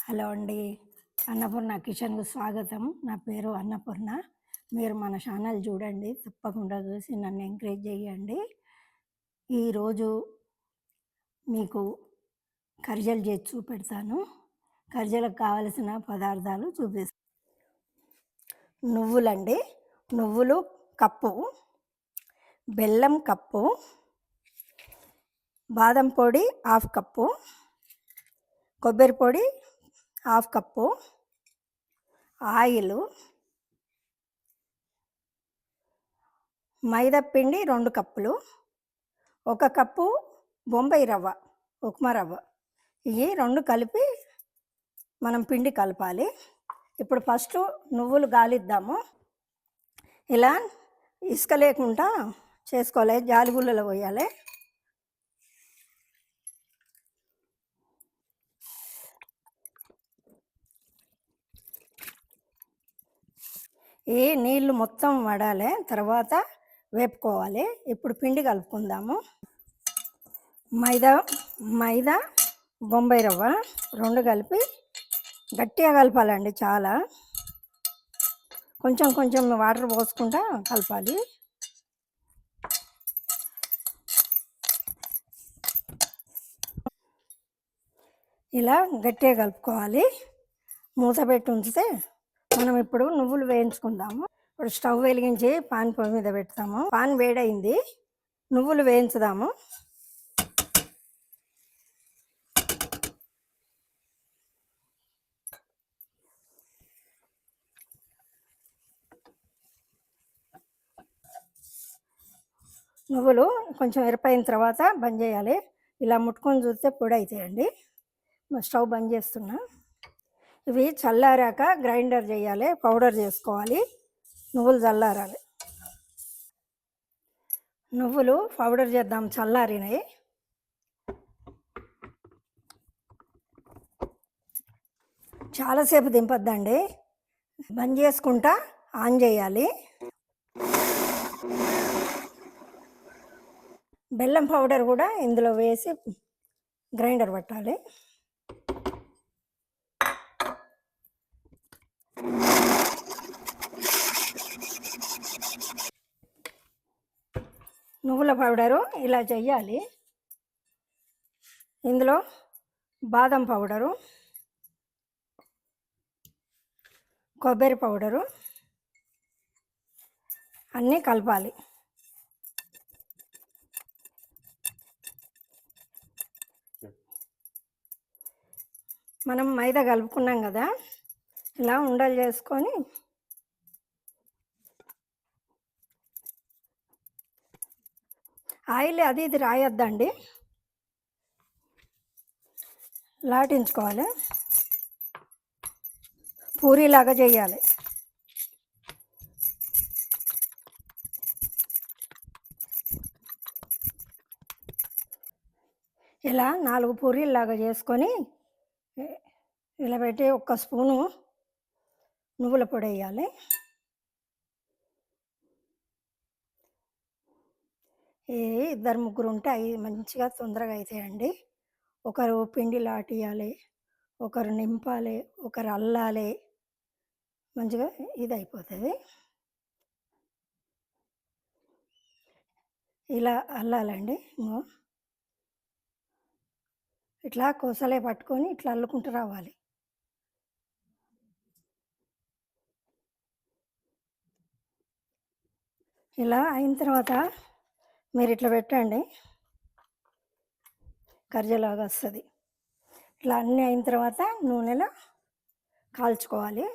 Hello అండి. అన్నపూర్ణ కిచెన్‌కు స్వాగతం. నా పేరు అన్నపూర్ణ. మీరు మన ఛానల్ చూడండి. తప్పకుండా చూసి నన్ను ఎంకరేజ్ చేయండి. ఈరోజు మీకు కర్జలు చేసి చూపెడతాను. కర్జలకు కావలసిన పదార్థాలు నువ్వులండి. నువ్వులు కప్పు, బెల్లం కప్పు, బాదం పొడి హాఫ్ కప్పు, కొబ్బరి పొడి హాఫ్ కప్పు, ఆయిలు, మైదా పిండి 2 కప్పులు, 1 కప్పు బొంబాయి రవ్వ, ఉప్మా రవ్వ. ఇవి 2 కలిపి మనం పిండి కలపాలి. ఇప్పుడు ఫస్టు నువ్వులు గాలిద్దాము. ఇలా ఇసుక లేకుండా చేసుకోవాలి. జాలిగుళ్ళలో పోయాలి. ఈ నీళ్ళు మొత్తం వడాలి. తర్వాత వేపుకోవాలి. ఇప్పుడు పిండి కలుపుకుందాము. మైదా మైదా బొంబాయి రవ్వ 2 కలిపి గట్టిగా కలపాలండి. చాలా కొంచెం కొంచెం వాటర్ పోసుకుంటా కలపాలి. ఇలా గట్టిగా కలుపుకోవాలి. మూత పెట్టి ఉంచితే మనం ఇప్పుడు నువ్వులు వేయించుకుందాము. ఇప్పుడు స్టవ్ వెలిగించి పాన్ పొయ్యి మీద పెడతాము. పాన్ వేడైంది. నువ్వులు వేయించుదాము. నువ్వులు కొంచెం ఎరపైన తర్వాత బంద్ చేయాలి. ఇలా ముట్టుకొని చూస్తే పొడి అవుతాయండి. స్టవ్ బంద్ చేస్తున్నా. ఇవి చల్లారాక గ్రైండర్ చేయాలి, పౌడర్ చేసుకోవాలి. నువ్వులు చల్లారాలి. నువ్వులు పౌడర్ చేద్దాం. చల్లారినాయి. చాలాసేపు దింపొద్దండి. బంద్ చేసుకుంటా ఆన్ చేయాలి. బెల్లం పౌడర్ కూడా ఇందులో వేసి గ్రైండర్ పట్టాలి. నువ్వుల పౌడరు ఇలా చెయ్యాలి. ఇందులో బాదం పౌడరు, కొబ్బరి పౌడరు అన్నీ కలపాలి. మనం మైదా కలుపుకున్నాం కదా, ఇలా ఉండలు చేసుకొని ఆయిల్ అది ఇది రాయొద్దండి. లాటించుకోవాలి. పూరీలాగా చేయాలి. ఇలా 4 పూరీలాగా చేసుకొని ఇలా పెట్టి 1 స్పూను నువ్వుల పొడి వేయాలి. ఇద్దరు ముగ్గురు ఉంటే అవి మంచిగా తొందరగా అవుతాయండి. ఒకరు పిండి లాటియాలి, ఒకరు నింపాలి, ఒకరు అల్లాలి. మంచిగా ఇది అయిపోతుంది. ఇలా అల్లాలండి. ఇట్లా కోసలే పట్టుకొని ఇట్లా అల్లుకుంటూ రావాలి. ఇలా అయిన తర్వాత మీరు ఇట్లా పెట్టండి, కర్జలాగా వస్తుంది. ఇట్లా అన్నీ అయిన తర్వాత నూనెలో కాల్చుకోవాలి.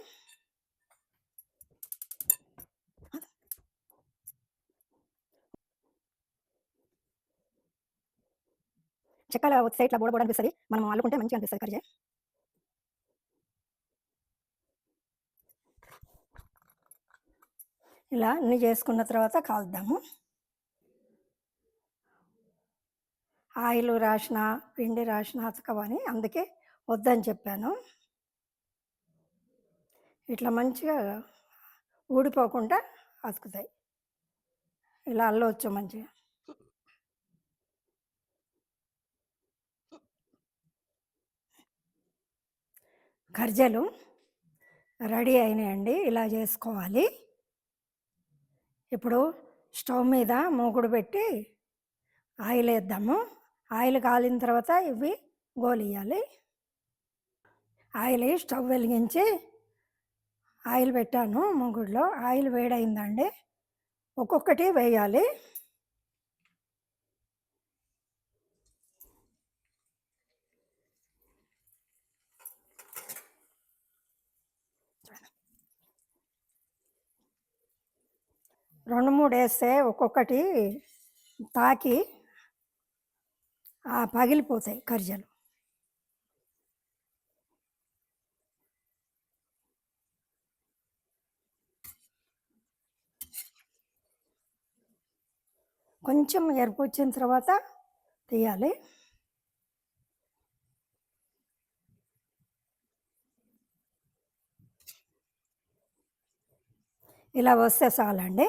చెక్కల వస్తే ఇట్లా బోడ అనిపిస్తుంది. మనం అల్లుకుంటే మంచిగా అనిపిస్తుంది కర్జే. ఇలా అన్నీ చేసుకున్న తర్వాత కాల్దాము. ఆయిల్ రాసిన పిండి రాసిన అతకవని అందుకే వద్దని చెప్పాను. ఇట్లా మంచిగా ఊడిపోకుండా అతుకుతాయి. ఇలా అల్లవచ్చు మంచిగా. ఖర్జలు రెడీ అయినాయండి. ఇలా చేసుకోవాలి. ఇప్పుడు స్టవ్ మీద మూకుడు పెట్టి ఆయిల్ వేద్దాము. ఆయిల్ కాలిన తర్వాత ఇవి గోలియాలి. ఆయిల్ స్టవ్ వెలిగించి ఆయిల్ పెట్టాను మూకుడులో. ఆయిల్ వేడైందండి. ఒక్కొక్కటి వేయాలి. రెండు మూడు వేస్తే ఒక్కొక్కటి తాకి పగిలిపోతాయి ఖర్జలు. కొంచెం ఎరుపు వచ్చిన తర్వాత తీయాలి. ఇలా వస్తే చాలండి.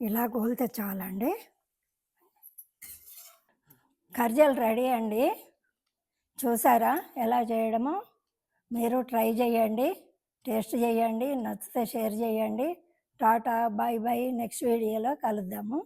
ఇలా గోలితే చాలండి. ఖర్జలు రెడీ అండి. చూసారా ఎలా చేయడమో? మీరు ట్రై చేయండి, టేస్ట్ చేయండి. నచ్చితే షేర్ చేయండి. Tata, bye bye. నెక్స్ట్ వీడియోలో కలుద్దాము.